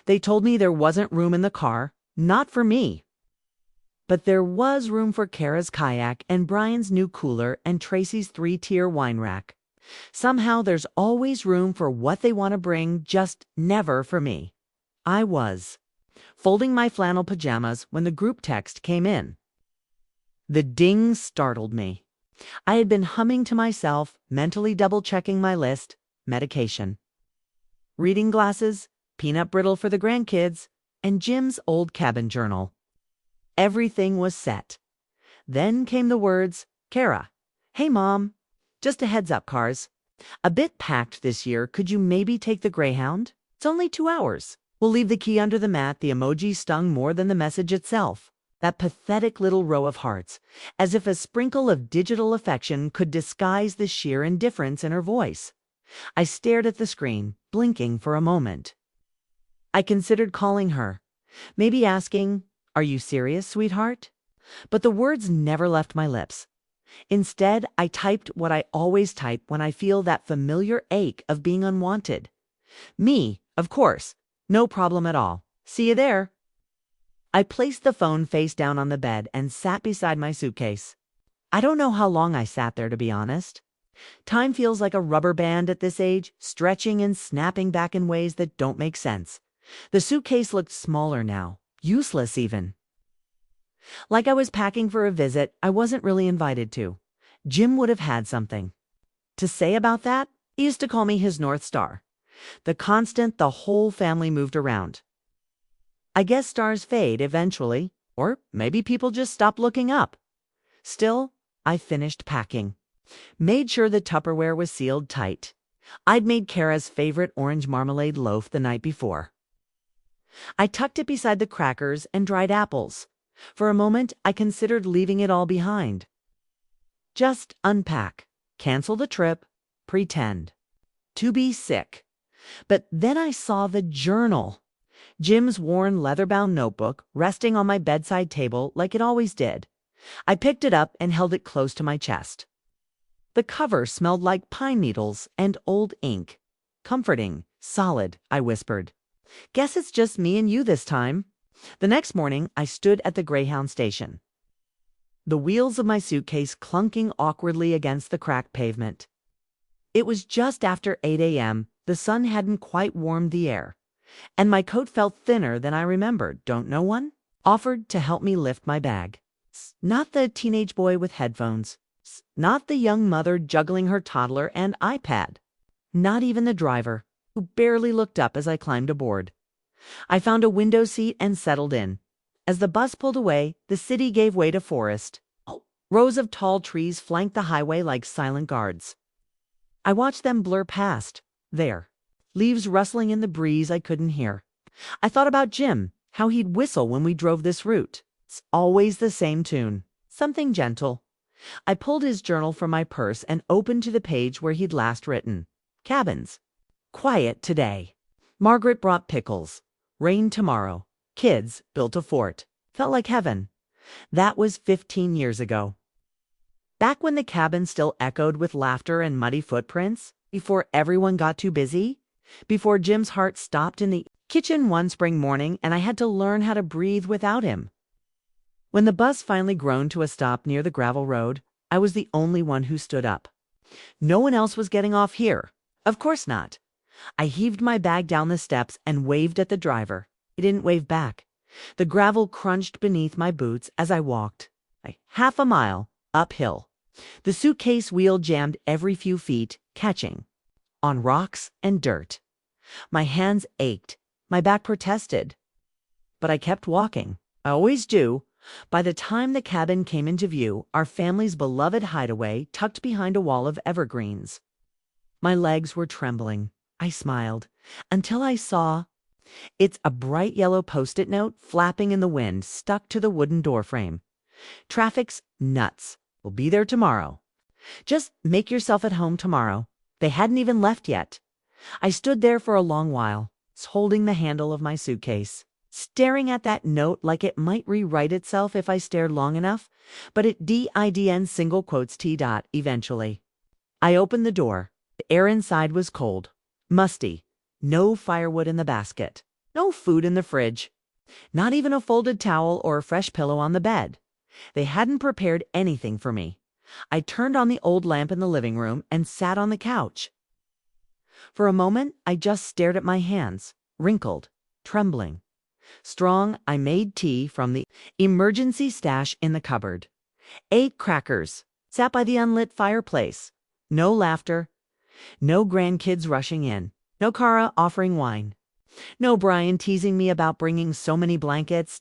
They told me there wasn't room in the car, not for me. But there was room for Kara's kayak and Brian's new cooler and Tracy's 3-tier wine rack. Somehow there's always room for what they want to bring, just never for me. I was folding my flannel pajamas when the group text came in. The ding startled me. I had been humming to myself, mentally double-checking my list: medication, reading glasses, peanut brittle for the grandkids, and Jim's old cabin journal. Everything was set. Then came the words, "Kara, hey mom, just a heads up, cars. A bit packed this year. Could you maybe take the Greyhound? It's only 2 hours. We'll leave the key under the mat." The emoji stung more than the message itself. That pathetic little row of hearts, as if a sprinkle of digital affection could disguise the sheer indifference in her voice. I stared at the screen, blinking for a moment. I considered calling her, maybe asking, "Are you serious, sweetheart?" But the words never left my lips. Instead, I typed what I always type when I feel that familiar ache of being unwanted. Me, of course. No problem at all. See you there. I placed the phone face down on the bed and sat beside my suitcase. I don't know how long I sat there, to be honest. Time feels like a rubber band at this age, stretching and snapping back in ways that don't make sense. The suitcase looked smaller now, useless even. Like I was packing for a visit I wasn't really invited to. Jim would have had something to say about that. He used to call me his North Star, the constant the whole family moved around. I guess stars fade eventually, or maybe people just stop looking up. Still, I finished packing. Made sure the Tupperware was sealed tight. I'd made Kara's favorite orange marmalade loaf the night before. I tucked it beside the crackers and dried apples. For a moment, I considered leaving it all behind. Just unpack, cancel the trip, pretend to be sick. But then I saw the journal. Jim's worn leather-bound notebook resting on my bedside table like it always did. I picked it up and held it close to my chest. The cover smelled like pine needles and old ink. "Comforting, solid," I whispered. "Guess it's just me and you this time." The next morning, I stood at the Greyhound station, the wheels of my suitcase clunking awkwardly against the cracked pavement. It was just after 8 a.m. The sun hadn't quite warmed the air, and my coat felt thinner than I remembered. Don't know one offered to help me lift my bag. Not the teenage boy with headphones. Not the young mother juggling her toddler and iPad. Not even the driver, who barely looked up as I climbed aboard. I found a window seat and settled in. As the bus pulled away, the city gave way to forest. Rows of tall trees flanked the highway like silent guards. I watched them blur past, there, leaves rustling in the breeze I couldn't hear. I thought about Jim, how he'd whistle when we drove this route. It's always the same tune, something gentle. I pulled his journal from my purse and opened to the page where he'd last written, "Cabins. Quiet today. Margaret brought pickles. Rain tomorrow. Kids built a fort." Felt like heaven. That was 15 years ago. Back when the cabin still echoed with laughter and muddy footprints, before everyone got too busy, before Jim's heart stopped in the kitchen one spring morning and I had to learn how to breathe without him. When the bus finally groaned to a stop near the gravel road, I was the only one who stood up. No one else was getting off here. Of course not. I heaved my bag down the steps and waved at the driver. He didn't wave back. The gravel crunched beneath my boots as I walked, half a mile uphill. The suitcase wheel jammed every few feet, catching on rocks and dirt. My hands ached. My back protested. But I kept walking. I always do. By the time the cabin came into view, our family's beloved hideaway tucked behind a wall of evergreens. My legs were trembling. I smiled until I saw it's a bright yellow Post-it note flapping in the wind stuck to the wooden doorframe. "Traffic's nuts. We'll be there tomorrow. Just make yourself at home tomorrow." They hadn't even left yet. I stood there for a long while, holding the handle of my suitcase, staring at that note like it might rewrite itself if I stared long enough, but it didn't single quotes T. eventually. I opened the door. The air inside was cold, musty, no firewood in the basket. No food in the fridge. Not even a folded towel or a fresh pillow on the bed. They hadn't prepared anything for me. I turned on the old lamp in the living room and sat on the couch. For a moment, I just stared at my hands, wrinkled, trembling. Strong, I made tea from the emergency stash in the cupboard. Ate crackers, sat by the unlit fireplace. No laughter, no grandkids rushing in, no Kara offering wine, no Brian teasing me about bringing so many blankets.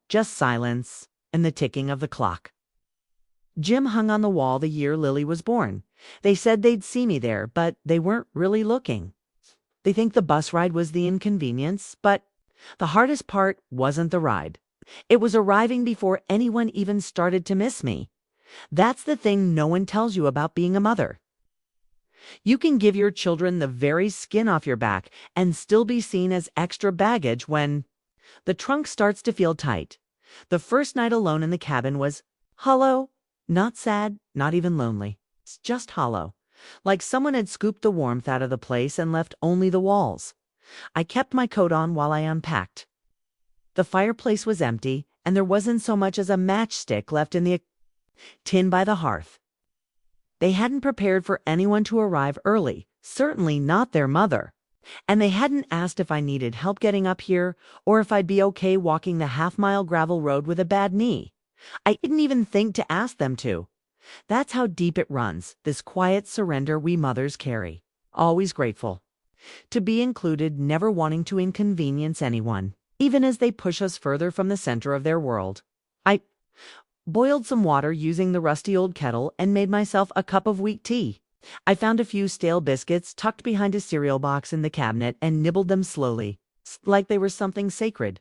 Just silence and the ticking of the clock. Jim hung on the wall the year Lily was born. They said they'd see me there, but they weren't really looking. They think the bus ride was the inconvenience, but the hardest part wasn't the ride. It was arriving before anyone even started to miss me. That's the thing no one tells you about being a mother. You can give your children the very skin off your back and still be seen as extra baggage when the trunk starts to feel tight. The first night alone in the cabin was hollow, not sad, not even lonely. It's just hollow, like someone had scooped the warmth out of the place and left only the walls. I kept my coat on while I unpacked. The fireplace was empty, and there wasn't so much as a matchstick left in the tin by the hearth. They hadn't prepared for anyone to arrive early, certainly not their mother. And they hadn't asked if I needed help getting up here or if I'd be okay walking the half-mile gravel road with a bad knee. I didn't even think to ask them to. That's how deep it runs, this quiet surrender we mothers carry. Always grateful. To be included, never wanting to inconvenience anyone, even as they push us further from the center of their world. I boiled some water using the rusty old kettle and made myself a cup of weak tea. I found a few stale biscuits tucked behind a cereal box in the cabinet and nibbled them slowly, like they were something sacred.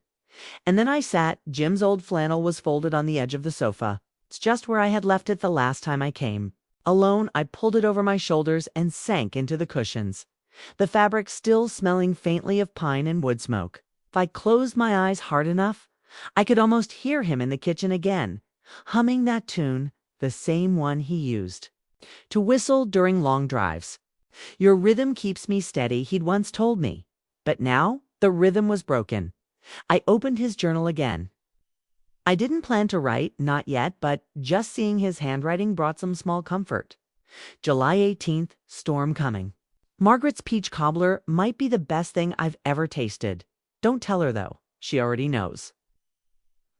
And then I sat. Jim's old flannel was folded on the edge of the sofa. It's just where I had left it the last time I came. Alone, I pulled it over my shoulders and sank into the cushions, the fabric still smelling faintly of pine and wood smoke. If I closed my eyes hard enough, I could almost hear him in the kitchen again, humming that tune, the same one he used to whistle during long drives. Your rhythm keeps me steady, he'd once told me. But now, the rhythm was broken. I opened his journal again. I didn't plan to write, not yet, but just seeing his handwriting brought some small comfort. July 18th, storm coming. Margaret's peach cobbler might be the best thing I've ever tasted. Don't tell her, though. She already knows.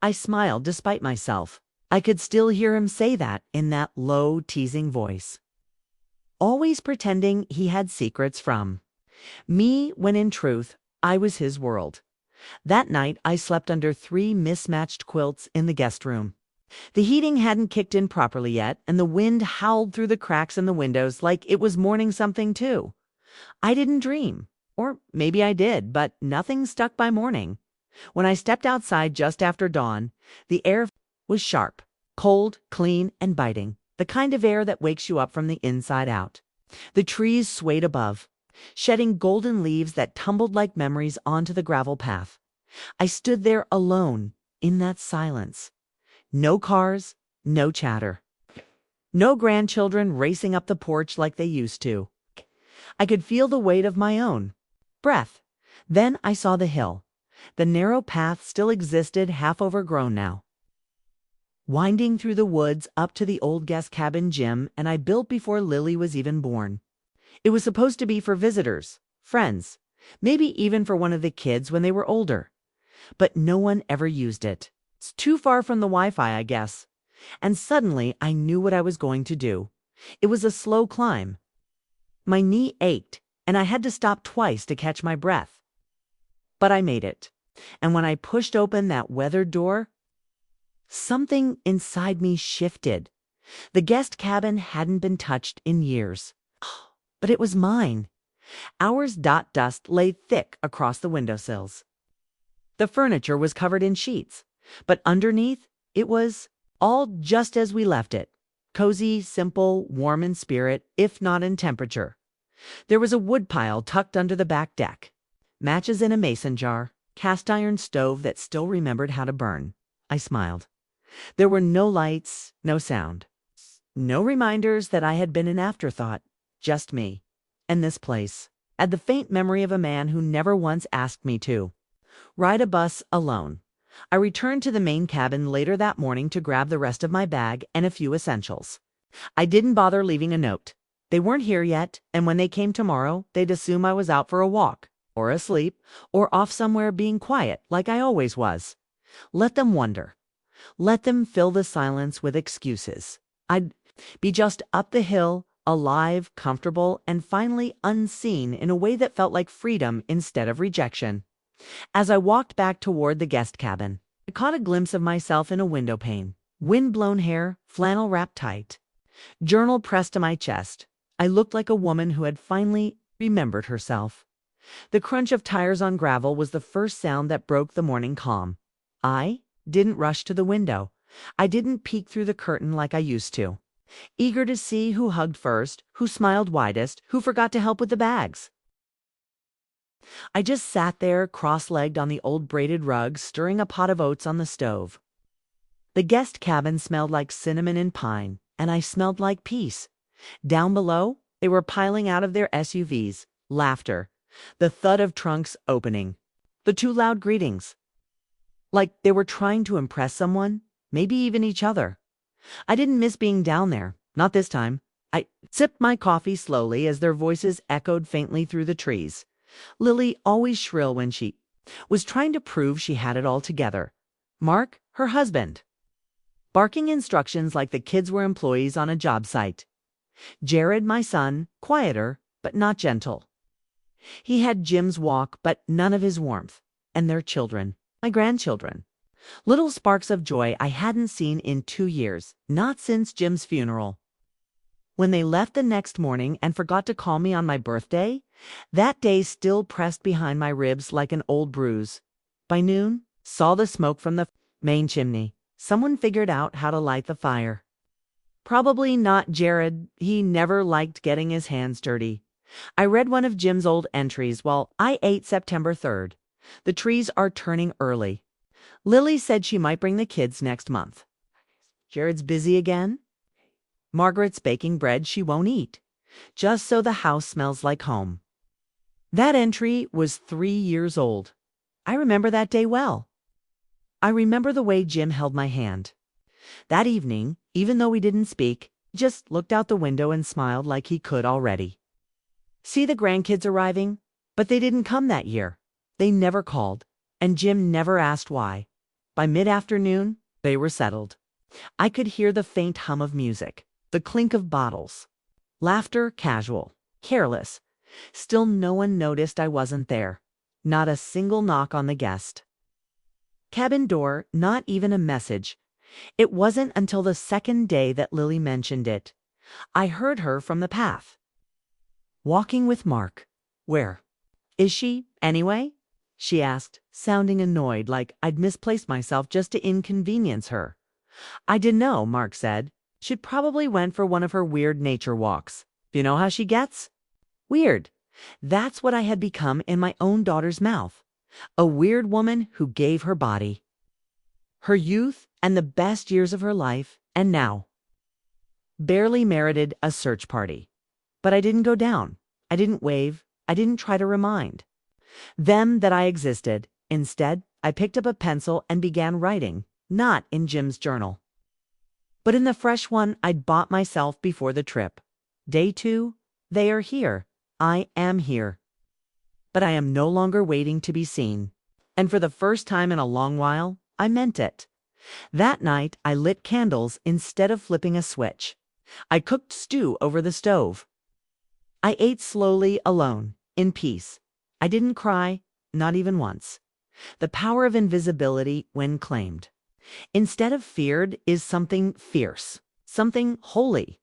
I smiled despite myself. I could still hear him say that in that low, teasing voice. Always pretending he had secrets from me when in truth, I was his world. That night, I slept under 3 mismatched quilts in the guest room. The heating hadn't kicked in properly yet, and the wind howled through the cracks in the windows like it was mourning something too. I didn't dream. Or maybe I did, but nothing stuck by morning. When I stepped outside just after dawn, the air was sharp, cold, clean, and biting, the kind of air that wakes you up from the inside out. The trees swayed above, shedding golden leaves that tumbled like memories onto the gravel path. I stood there alone in that silence. No cars, no chatter. No grandchildren racing up the porch like they used to. I could feel the weight of my own breath. Then I saw the hill. The narrow path still existed, half overgrown now, winding through the woods up to the old guest cabin Jim and I built before Lily was even born. It was supposed to be for visitors, friends, maybe even for one of the kids when they were older. But no one ever used it. It's too far from the Wi-Fi, I guess. And suddenly I knew what I was going to do. It was a slow climb. My knee ached, and I had to stop twice to catch my breath. But I made it. And when I pushed open that weathered door, something inside me shifted. The guest cabin hadn't been touched in years. But it was mine. Hours dust lay thick across the windowsills. The furniture was covered in sheets, but underneath it was all just as we left it. Cozy, simple, warm in spirit, if not in temperature. There was a wood pile tucked under the back deck, matches in a mason jar, cast iron stove that still remembered how to burn. I smiled. There were no lights, no sound. No reminders that I had been an afterthought. Just me. And this place. And the faint memory of a man who never once asked me to. Ride a bus alone. I returned to the main cabin later that morning to grab the rest of my bag and a few essentials. I didn't bother leaving a note. They weren't here yet, and when they came tomorrow, they'd assume I was out for a walk, or asleep, or off somewhere being quiet like I always was. Let them wonder. Let them fill the silence with excuses. I'd be just up the hill, alive, comfortable, and finally unseen in a way that felt like freedom instead of rejection. As I walked back toward the guest cabin, I caught a glimpse of myself in a window pane. Wind-blown hair, flannel wrapped tight. Journal pressed to my chest. I looked like a woman who had finally remembered herself. The crunch of tires on gravel was the first sound that broke the morning calm. I didn't rush to the window. I didn't peek through the curtain like I used to, eager to see who hugged first, who smiled widest, who forgot to help with the bags. I just sat there, cross-legged on the old braided rug, stirring a pot of oats on the stove. The guest cabin smelled like cinnamon and pine, and I smelled like peace. Down below, they were piling out of their SUVs, laughter, the thud of trunks opening, the too loud greetings. Like they were trying to impress someone, maybe even each other. I didn't miss being down there, not this time. I sipped my coffee slowly as their voices echoed faintly through the trees. Lily, always shrill when she was trying to prove she had it all together. Mark, her husband, barking instructions like the kids were employees on a job site. Jared, my son, quieter, but not gentle. He had Jim's walk, but none of his warmth. And their children, my grandchildren. Little sparks of joy I hadn't seen in 2 years, not since Jim's funeral. When they left the next morning and forgot to call me on my birthday, that day still pressed behind my ribs like an old bruise. By noon, saw the smoke from the main chimney. Someone figured out how to light the fire. Probably not Jared. He never liked getting his hands dirty. I read one of Jim's old entries while I ate September 3rd. The trees are turning early. Lily said she might bring the kids next month. Jared's busy again. Margaret's baking bread she won't eat, just so the house smells like home. That entry was 3 years old. I remember that day well. I remember the way Jim held my hand. That evening, even though we didn't speak, he just looked out the window and smiled like he could already. See the grandkids arriving? But they didn't come that year. They never called, and Jim never asked why. By mid-afternoon, they were settled. I could hear the faint hum of music, the clink of bottles. Laughter casual, careless. Still no one noticed I wasn't there. Not a single knock on the guest cabin door, not even a message. It wasn't until the second day that Lily mentioned it. I heard her from the path. Walking with Mark. Where is she, anyway? She asked, sounding annoyed like I'd misplaced myself just to inconvenience her. I didn't know, Mark said. She'd probably went for one of her weird nature walks. You know how she gets? Weird. That's what I had become in my own daughter's mouth. A weird woman who gave her body, her youth, and the best years of her life, and now barely merited a search party. But I didn't go down. I didn't wave. I didn't try to remind them that I existed. Instead, I picked up a pencil and began writing, not in Jim's journal, but in the fresh one I'd bought myself before the trip. Day 2, they are here. I am here. But I am no longer waiting to be seen. And for the first time in a long while, I meant it. That night, I lit candles instead of flipping a switch. I cooked stew over the stove. I ate slowly, alone, in peace. I didn't cry, not even once. The power of invisibility when claimed, instead of feared, is something fierce, something holy.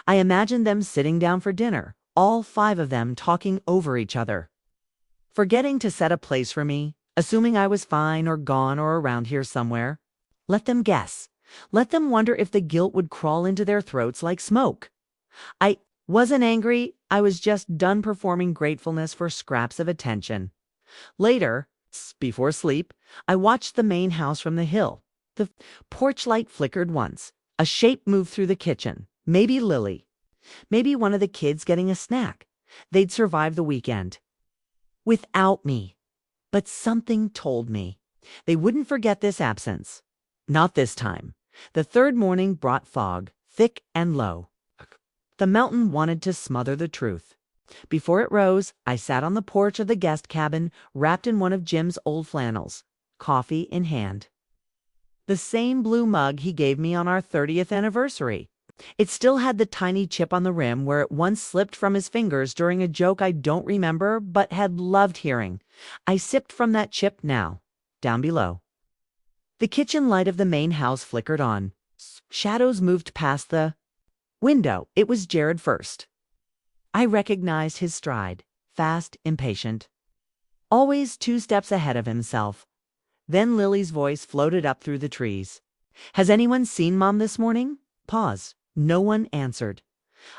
I imagined them sitting down for dinner, all 5 of them talking over each other, forgetting to set a place for me, assuming I was fine or gone or around here somewhere. Let them guess. Let them wonder if the guilt would crawl into their throats like smoke. I wasn't angry. I was just done performing gratefulness for scraps of attention. Later, before sleep, I watched the main house from the hill. The porch light flickered once. A shape moved through the kitchen. Maybe Lily. Maybe one of the kids getting a snack. They'd survive the weekend without me. But something told me they wouldn't forget this absence. Not this time. The third morning brought fog, thick and low. The mountain wanted to smother the truth. Before it rose, I sat on the porch of the guest cabin, wrapped in one of Jim's old flannels, coffee in hand. The same blue mug he gave me on our 30th anniversary. It still had the tiny chip on the rim where it once slipped from his fingers during a joke I don't remember but had loved hearing. I sipped from that chip now, down below. The kitchen light of the main house flickered on. Shadows moved past the window. It was Jared first. I recognized his stride, fast, impatient. Always 2 steps ahead of himself. Then Lily's voice floated up through the trees. "Has anyone seen Mom this morning?" Pause. No one answered.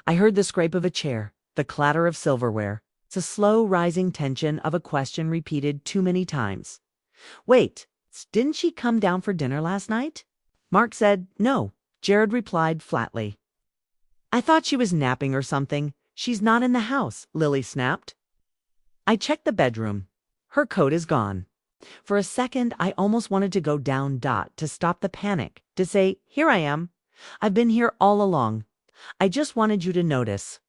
I heard the scrape of a chair, the clatter of silverware. It's a slow rising tension of a question repeated too many times. "Wait, didn't she come down for dinner last night?" Mark said no. Jared replied flatly. "I thought she was napping or something. She's not in the house," Lily snapped. I checked the bedroom. Her coat is gone. For a second, I almost wanted to go down to stop the panic, to say, "Here I am. I've been here all along. I just wanted you to notice."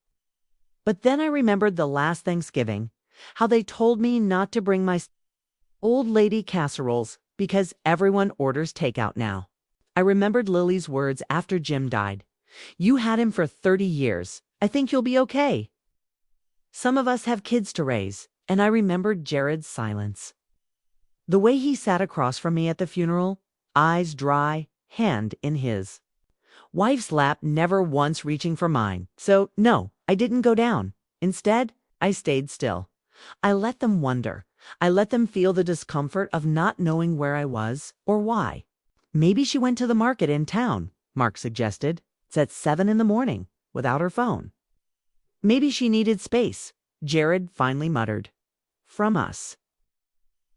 But then I remembered the last Thanksgiving, how they told me not to bring my old lady casseroles because everyone orders takeout now. I remembered Lily's words after Jim died. "You had him for 30 years. I think you'll be okay." Some of us have kids to raise, and I remembered Jared's silence. The way he sat across from me at the funeral, eyes dry, hand in his. Wife's lap never once reaching for mine. So, no, I didn't go down. Instead, I stayed still. I let them wonder. I let them feel the discomfort of not knowing where I was or why. "Maybe she went to the market in town," Mark suggested. "It's at 7 in the morning, without her phone." "Maybe she needed space," Jared finally muttered. "From us."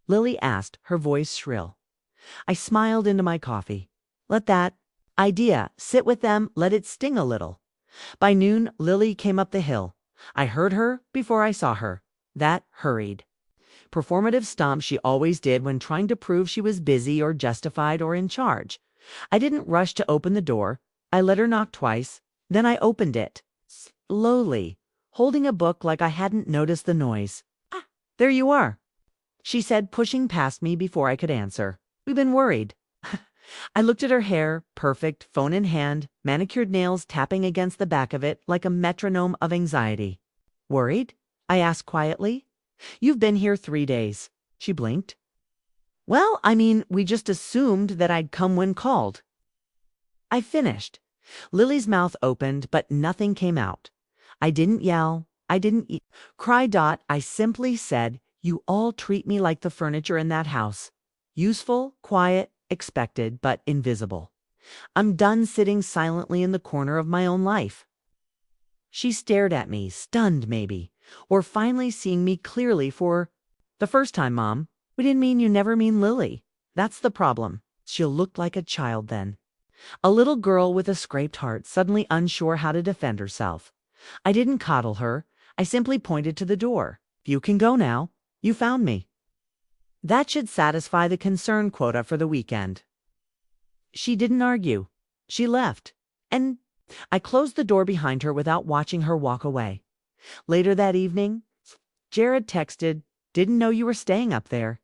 Lily asked, her voice shrill. I smiled into my coffee. Let that idea sit with them, let it sting a little. By noon, Lily came up the hill. I heard her before I saw her. That hurried. Performative stomp she always did when trying to prove she was busy or justified or in charge. I didn't rush to open the door. I let her knock twice. Then I opened it. Slowly, holding a book like I hadn't noticed the noise. "Ah, there you are," she said, pushing past me before I could answer. "We've been worried." I looked at her hair, perfect, phone in hand, manicured nails tapping against the back of it like a metronome of anxiety. "Worried?" I asked quietly. "You've been here 3 days." She blinked. "Well, I mean, we just assumed that I'd come when called." I finished. Lily's mouth opened, but nothing came out. I didn't yell. I didn't cry. I simply said, "You all treat me like the furniture in that house. Useful, quiet, expected, but invisible. I'm done sitting silently in the corner of my own life." She stared at me, stunned maybe, or finally seeing me clearly for the first time. "Mom, we didn't mean you never mean Lily. That's the problem." She'll look like a child then. A little girl with a scraped heart, suddenly unsure how to defend herself. I didn't coddle her. I simply pointed to the door. "You can go now. You found me." That should satisfy the concern quota for the weekend. She didn't argue. She left. And I closed the door behind her without watching her walk away. Later that evening, Jared texted, "Didn't know you were staying up there.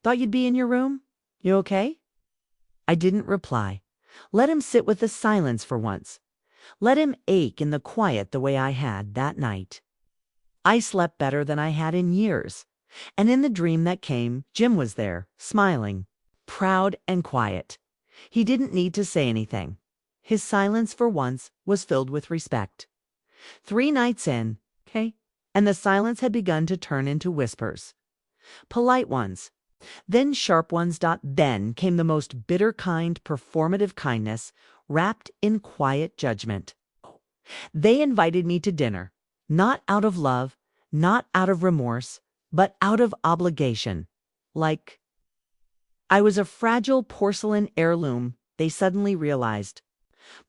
Thought you'd be in your room. You okay?" I didn't reply. Let him sit with the silence for once. Let him ache in the quiet the way I had that night. I slept better than I had in years. And in the dream that came, Jim was there, smiling, proud and quiet. He didn't need to say anything. His silence for once was filled with respect. 3 nights in, and the silence had begun to turn into whispers. Polite ones, then sharp ones. Then came the most bitter kind, performative kindness, wrapped in quiet judgment. They invited me to dinner, not out of love, not out of remorse, but out of obligation. Like I was a fragile porcelain heirloom, they suddenly realized.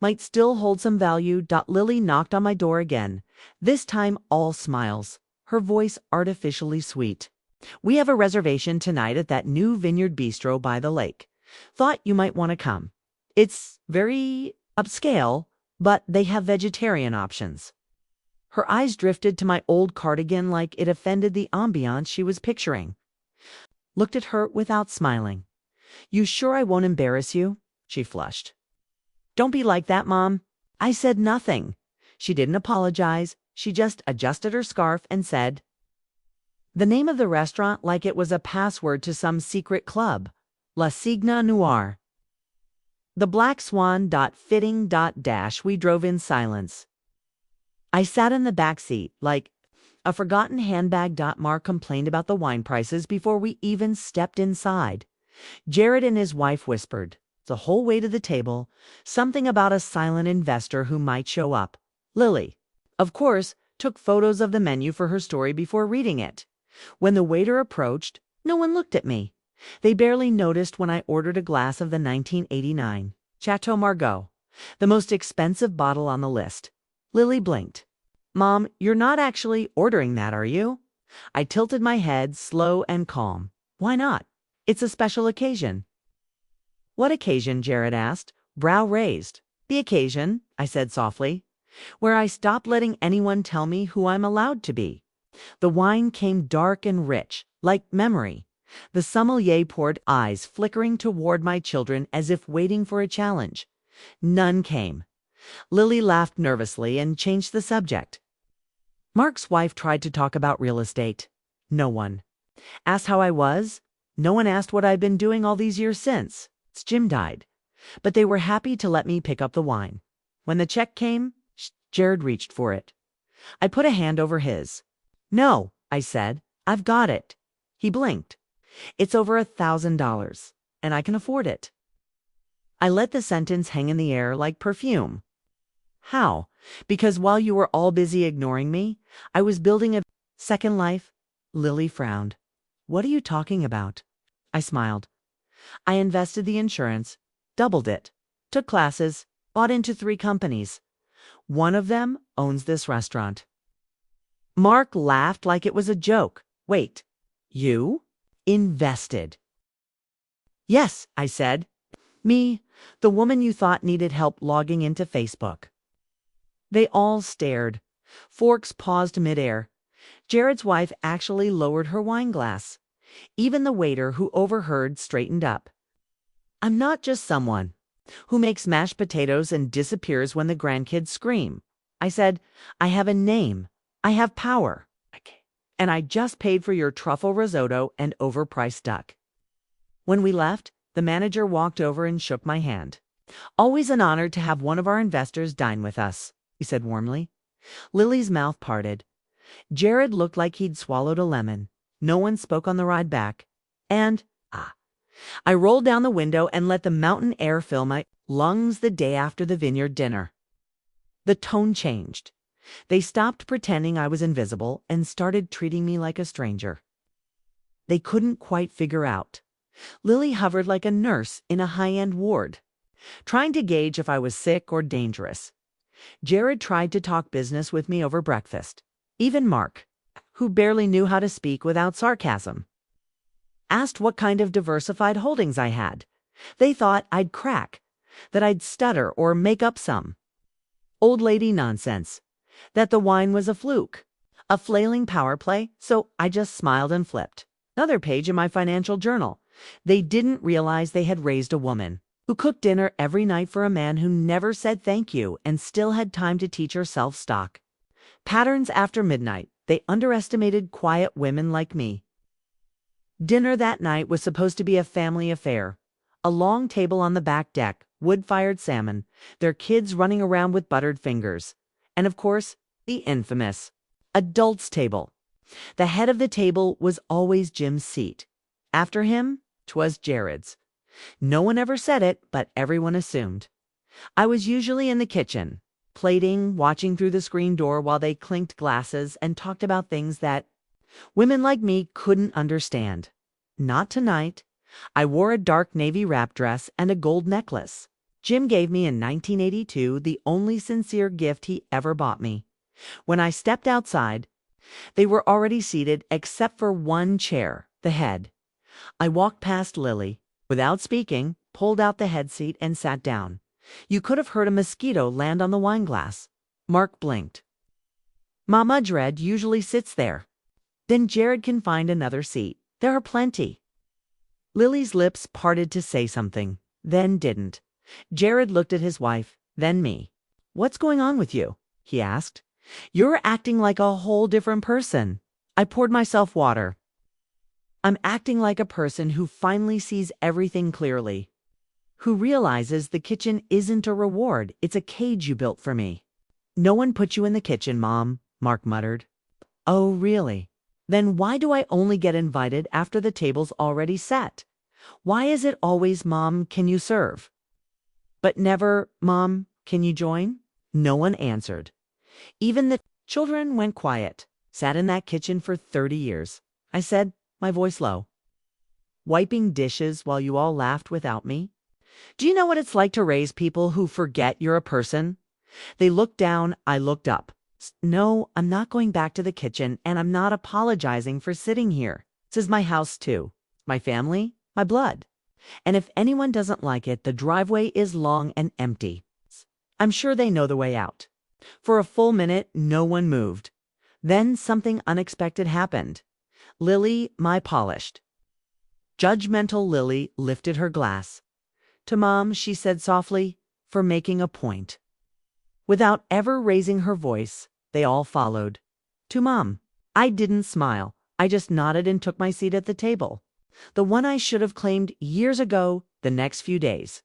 Might still hold some value. Lily knocked on my door again, this time all smiles, her voice artificially sweet. We have a reservation tonight at that new Vineyard Bistro by the lake. Thought you might want to come. It's very upscale, but they have vegetarian options." Her eyes drifted to my old cardigan like it offended the ambiance she was picturing. Looked at her without smiling. "You sure I won't embarrass you?" She flushed. "Don't be like that, Mom. I said nothing." She didn't apologize. She just adjusted her scarf and said the name of the restaurant like it was a password to some secret club. La Cigna Noir. The Black Swan. Fitting. Dash. We drove in silence. I sat in the back seat like a forgotten handbag. Mark complained about the wine prices before we even stepped inside. Jared and his wife whispered the whole way to the table something about a silent investor who might show up. Lily, of course, took photos of the menu for her story before reading it. When the waiter approached, no one looked at me. They barely noticed when I ordered a glass of the 1989 Chateau Margaux, the most expensive bottle on the list. Lily blinked. "Mom, you're not actually ordering that, are you?" I tilted my head, slow and calm. "Why not? It's a special occasion." "What occasion?" Jared asked, brow raised. "The occasion," I said softly, "where I stop letting anyone tell me who I'm allowed to be." The wine came dark and rich, like memory. The sommelier poured, eyes flickering toward my children as if waiting for a challenge. None came. Lily laughed nervously and changed the subject. Mark's wife tried to talk about real estate. No one. Asked how I was. No one asked what I'd been doing all these years since Jim died. But they were happy to let me pick up the wine. When the check came, Jared reached for it. I put a hand over his. "No," I said, "I've got it." He blinked. "It's over $1,000, and I can afford it." I let the sentence hang in the air like perfume. "How?" "Because while you were all busy ignoring me, I was building a second life." Lily frowned. "What are you talking about?" I smiled. "I invested the insurance, doubled it, took classes, bought into 3 companies. One of them owns this restaurant." Mark laughed like it was a joke. "Wait, you invested?" "Yes," I said. "Me, the woman you thought needed help logging into Facebook." They all stared. Forks paused midair. Jared's wife actually lowered her wine glass. Even the waiter who overheard straightened up. "I'm not just someone who makes mashed potatoes and disappears when the grandkids scream." I said, "I have a name. I have power. And I just paid for your truffle risotto and overpriced duck." When we left, the manager walked over and shook my hand. "Always an honor to have one of our investors dine with us," he said warmly. Lily's mouth parted. Jared looked like he'd swallowed a lemon. No one spoke on the ride back. And, I rolled down the window and let the mountain air fill my lungs the day after the vineyard dinner. The tone changed. They stopped pretending I was invisible and started treating me like a stranger. They couldn't quite figure out. Lily hovered like a nurse in a high-end ward, trying to gauge if I was sick or dangerous. Jared tried to talk business with me over breakfast. Even Mark, who barely knew how to speak without sarcasm, asked what kind of diversified holdings I had. They thought I'd crack, that I'd stutter or make up some old lady nonsense, that the wine was a fluke, a flailing power play, so I just smiled and flipped another page in my financial journal. They didn't realize they had raised a woman who cooked dinner every night for a man who never said thank you and still had time to teach herself stock patterns after midnight. They underestimated quiet women like me. Dinner that night was supposed to be a family affair. A long table on the back deck, wood-fired salmon, their kids running around with buttered fingers. And of course, the infamous adults table. The head of the table was always Jim's seat. After him, 'twas Jared's. No one ever said it, but everyone assumed. I was usually in the kitchen, plating, watching through the screen door while they clinked glasses and talked about things that women like me couldn't understand. Not tonight. I wore a dark navy wrap dress and a gold necklace. Jim gave me in 1982 the only sincere gift he ever bought me. When I stepped outside, They were already seated except for one chair, the head. I walked past Lily, without speaking, pulled out the head seat and sat down. You could have heard a mosquito land on the wine glass. Mark blinked. Mama Dread usually sits there. Then Jared can find another seat. There are plenty. Lily's lips parted to say something, then didn't. Jared looked at his wife, then me. What's going on with you? He asked. You're acting like a whole different person. I poured myself water. I'm acting like a person who finally sees everything clearly. Who realizes the kitchen isn't a reward, it's a cage you built for me. No one put you in the kitchen, Mom, Mark muttered. Oh, really? Then why do I only get invited after the table's already set? Why is it always, Mom, can you serve? But never, Mom, can you join? No one answered. Even the children went quiet, sat in that kitchen for 30 years. I said, my voice low. Wiping dishes while you all laughed without me? Do you know what it's like to raise people who forget you're a person? They looked down, I looked up. No, I'm not going back to the kitchen, and I'm not apologizing for sitting here. This is my house too. My family, my blood. And if anyone doesn't like it, the driveway is long and empty. I'm sure they know the way out. For a full minute, no one moved. Then something unexpected happened. Lily, my polished. Judgmental Lily lifted her glass. To Mom, she said softly, for making a point. Without ever raising her voice, they all followed. To Mom. I didn't smile. I just nodded and took my seat at the table. The one I should have claimed years ago, the next few days.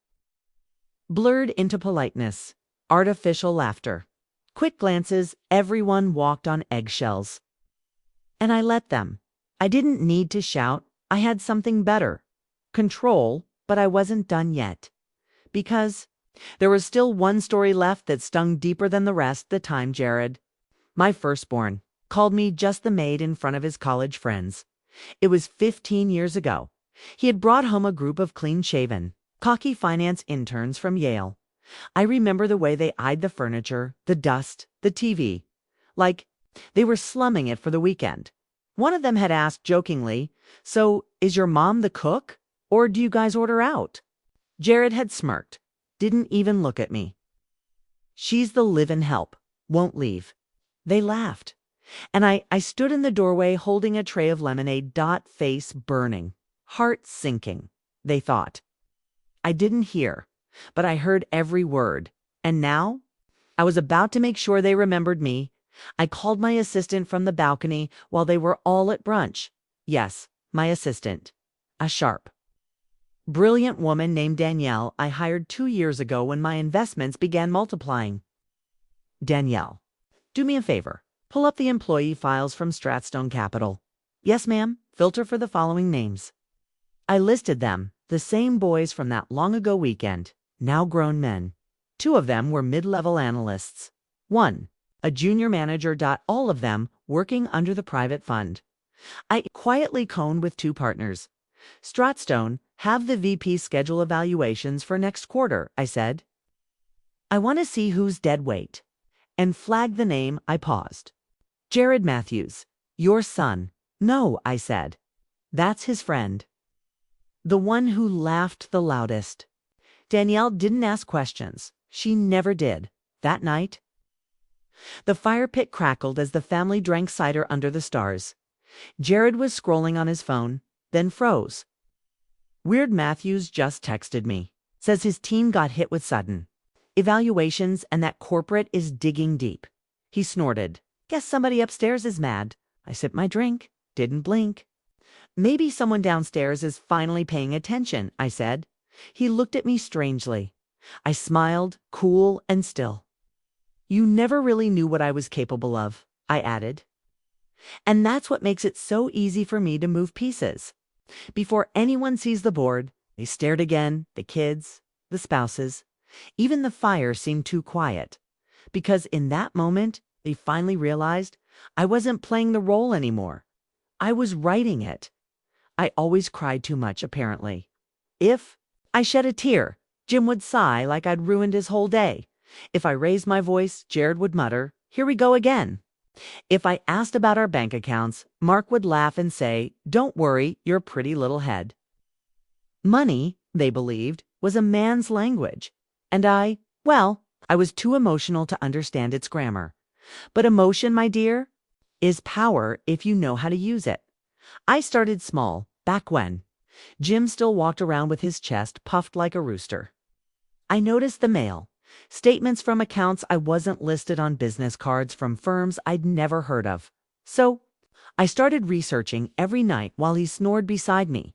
Blurred into politeness, artificial laughter. Quick glances, everyone walked on eggshells. And I let them. I didn't need to shout. I had something better. Control, but I wasn't done yet. Because there was still one story left that stung deeper than the rest. The time Jared, my firstborn, called me just the maid in front of his college friends. It was 15 years ago. He had brought home a group of clean-shaven, cocky finance interns from Yale. I remember the way they eyed the furniture, the dust, the TV. Like they were slumming it for the weekend. One of them had asked jokingly, so is your mom the cook? Or do you guys order out? Jared had smirked, didn't even look at me. She's the live-in help, won't leave. They laughed. And I stood in the doorway holding a tray of lemonade, face burning, heart sinking, they thought. I didn't hear, but I heard every word. And now, I was about to make sure they remembered me. I called my assistant from the balcony while they were all at brunch. Yes, my assistant. A sharp, brilliant woman named Danielle I hired 2 years ago when my investments began multiplying. Danielle, do me a favor. Pull up the employee files from Stratstone Capital. Yes, ma'am. Filter for the following names. I listed them, the same boys from that long-ago weekend, now grown men. 2 of them were mid-level analysts. 1, a junior manager. All of them working under the private fund. I quietly coned with 2 partners. Stratstone, have the VP schedule evaluations for next quarter, I said. I want to see who's dead weight. And flagged the name. I paused. Jared Matthews, your son. No, I said. That's his friend. The one who laughed the loudest. Danielle didn't ask questions. She never did. That night, the fire pit crackled as the family drank cider under the stars. Jared was scrolling on his phone, then froze. Weird Matthews just texted me. Says his team got hit with sudden evaluations and that corporate is digging deep. He snorted. Guess somebody upstairs is mad. I sipped my drink, didn't blink. Maybe someone downstairs is finally paying attention, I said. He looked at me strangely. I smiled, cool and still. You never really knew what I was capable of, I added. And that's what makes it so easy for me to move pieces. Before anyone sees the board, they stared again, the kids, the spouses. Even the fire seemed too quiet. Because in that moment, they finally realized I wasn't playing the role anymore. I was writing it. I always cried too much, apparently. If I shed a tear, Jim would sigh like I'd ruined his whole day. If I raised my voice, Jared would mutter, "Here we go again." If I asked about our bank accounts, Mark would laugh and say, "Don't worry, your pretty little head." Money, they believed, was a man's language. And I was too emotional to understand its grammar. But emotion, my dear, is power if you know how to use it. I started small, back when Jim still walked around with his chest puffed like a rooster. I noticed the mail. Statements from accounts I wasn't listed on, business cards from firms I'd never heard of. So I started researching every night while he snored beside me.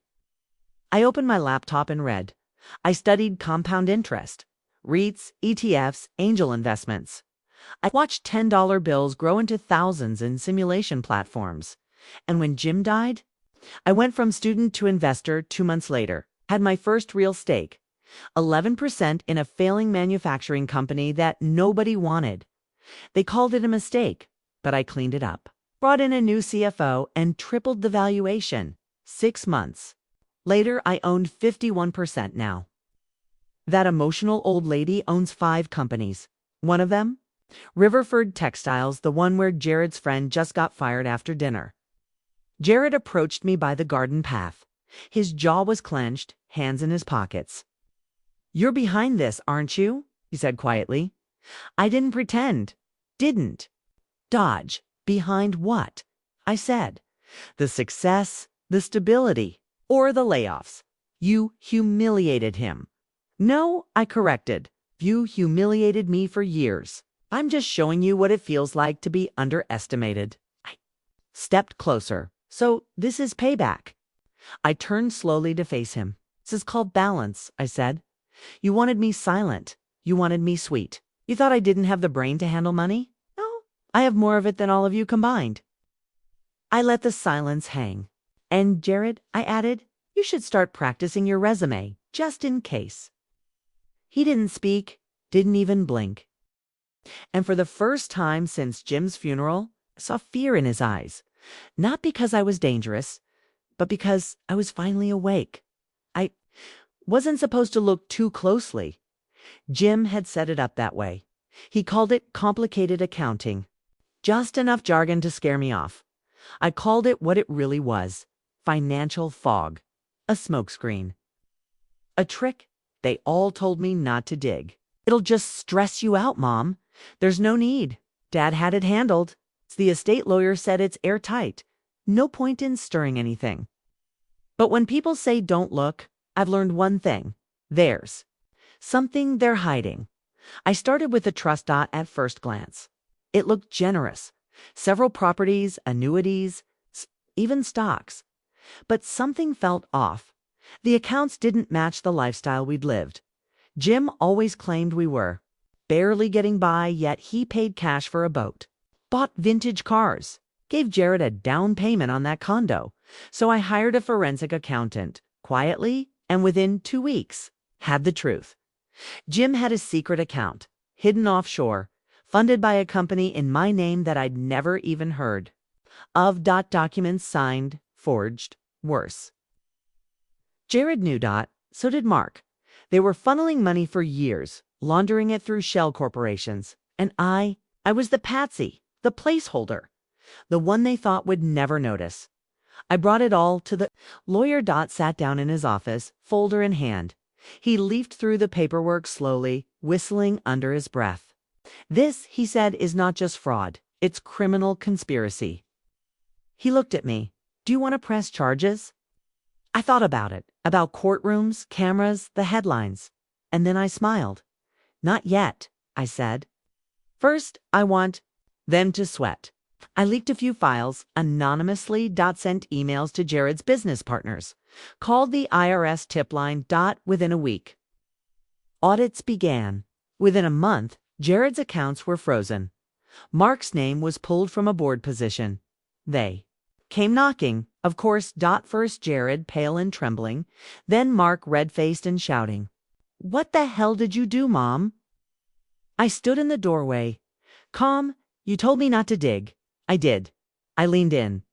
I opened my laptop and read. I studied compound interest, REITs, ETFs, angel investments. I watched $10 bills grow into thousands in simulation platforms. And when Jim died, I went from student to investor 2 months later, had my first real stake, 11% in a failing manufacturing company that nobody wanted. They called it a mistake, but I cleaned it up. Brought in a new CFO and tripled the valuation. 6 months. Later, I owned 51% now. That emotional old lady owns 5 companies. One of them? Riverford Textiles, the one where Jared's friend just got fired after dinner. Jared approached me by the garden path. His jaw was clenched, hands in his pockets. "You're behind this, aren't you?" he said quietly. I didn't pretend. Didn't. Dodge. Behind what? I said. The success, the stability, or the layoffs. You humiliated him. No, I corrected. You humiliated me for years. I'm just showing you what it feels like to be underestimated. I stepped closer. So this is payback. I turned slowly to face him. This is called balance, I said. You wanted me silent. You wanted me sweet. You thought I didn't have the brain to handle money? No, I have more of it than all of you combined. I let the silence hang. And Jared, I added, you should start practicing your resume, just in case. He didn't speak, didn't even blink. And for the first time since Jim's funeral, I saw fear in his eyes. Not because I was dangerous, but because I was finally awake. I wasn't supposed to look too closely. Jim had set it up that way. He called it complicated accounting. Just enough jargon to scare me off. I called it what it really was. Financial fog. A smokescreen. A trick they all told me not to dig. It'll just stress you out, Mom. There's no need. Dad had it handled. The estate lawyer said it's airtight. No point in stirring anything. But when people say don't look, I've learned one thing. There's something they're hiding. I started with a trust dot at first glance. It looked generous. Several properties, annuities, even stocks. But something felt off. The accounts didn't match the lifestyle we'd lived. Jim always claimed we were. Barely getting by, yet he paid cash for a boat. Bought vintage cars. Gave Jared a down payment on that condo. So I hired a forensic accountant, quietly, and within 2 weeks, had the truth. Jim had a secret account, hidden offshore, funded by a company in my name that I'd never even heard of. Documents signed, forged, worse. Jared knew. So did Mark. They were funneling money for years, laundering it through shell corporations. And I was the patsy, the placeholder, the one they thought would never notice. I brought it all to the lawyer. Sat down in his office, folder in hand. He leafed through the paperwork slowly, whistling under his breath. This, he said, is not just fraud. It's criminal conspiracy. He looked at me. Do you want to press charges? I thought about it, about courtrooms, cameras, the headlines. And then I smiled. Not yet, I said. First, I want them to sweat. I leaked a few files, anonymously. Sent emails to Jared's business partners. Called the IRS tip line. Within a week. Audits began. Within a month, Jared's accounts were frozen. Mark's name was pulled from a board position. They came knocking, of course. First Jared, pale and trembling, then Mark, red-faced and shouting. What the hell did you do, Mom? I stood in the doorway. Calm, you told me not to dig. I did. I leaned in.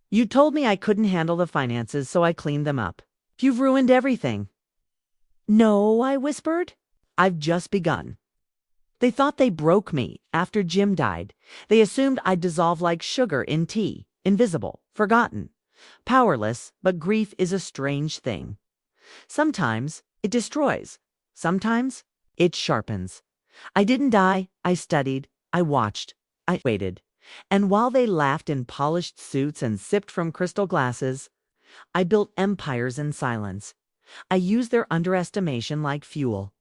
You told me I couldn't handle the finances, so I cleaned them up. You've ruined everything. No, I whispered. I've just begun. They thought they broke me after Jim died. They assumed I'd dissolve like sugar in tea, invisible, forgotten, powerless, but grief is a strange thing. Sometimes it destroys. Sometimes it sharpens. I didn't die. I studied. I watched. I waited. And while they laughed in polished suits and sipped from crystal glasses, I built empires in silence. I used their underestimation like fuel.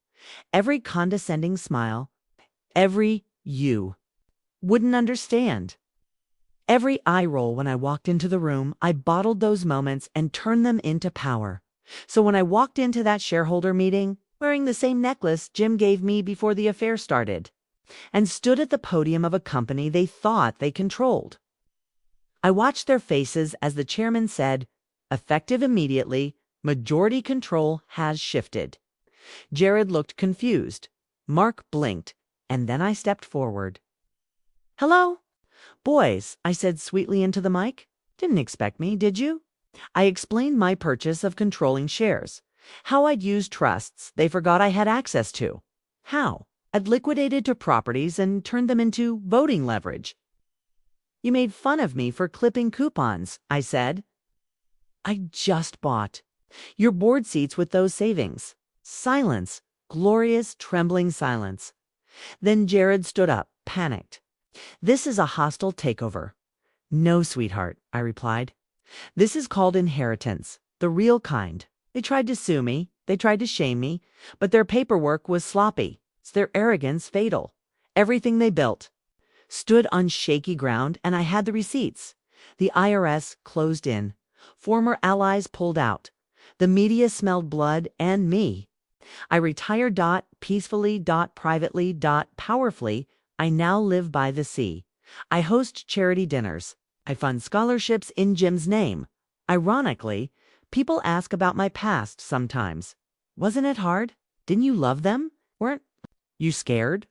Every condescending smile, every "you" wouldn't understand. Every eye roll when I walked into the room, I bottled those moments and turned them into power. So when I walked into that shareholder meeting, wearing the same necklace Jim gave me before the affair started, and stood at the podium of a company they thought they controlled, I watched their faces as the chairman said, "Effective immediately, majority control has shifted." Jared looked confused. Mark blinked, and then I stepped forward. "Hello? Boys," I said sweetly into the mic. "Didn't expect me, did you?" I explained my purchase of controlling shares, how I'd used trusts they forgot I had access to, how I'd liquidated to properties and turned them into voting leverage. "You made fun of me for clipping coupons," I said. "I just bought your board seats with those savings." Silence, glorious, trembling silence. Then Jared stood up, panicked. "This is a hostile takeover." "No, sweetheart," I replied. "This is called inheritance, the real kind. They tried to sue me, they tried to shame me, but their paperwork was sloppy. It's their arrogance fatal. Everything they built stood on shaky ground, and I had the receipts. The IRS closed in. Former allies pulled out. The media smelled blood and me. I retired peacefully privately powerfully. I now live by the sea. I host charity dinners. I fund scholarships in Jim's name. Ironically, people ask about my past sometimes. Wasn't it hard? Didn't you love them? Weren't you scared?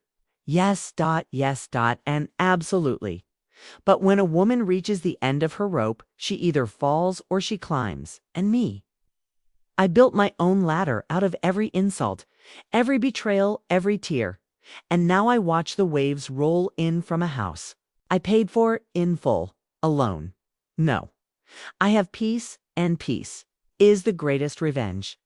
Yes, yes, and absolutely. But when a woman reaches the end of her rope, she either falls or she climbs. And me? I built my own ladder out of every insult, every betrayal, every tear. And now I watch the waves roll in from a house I paid for in full, alone. No. I have peace, and peace is the greatest revenge.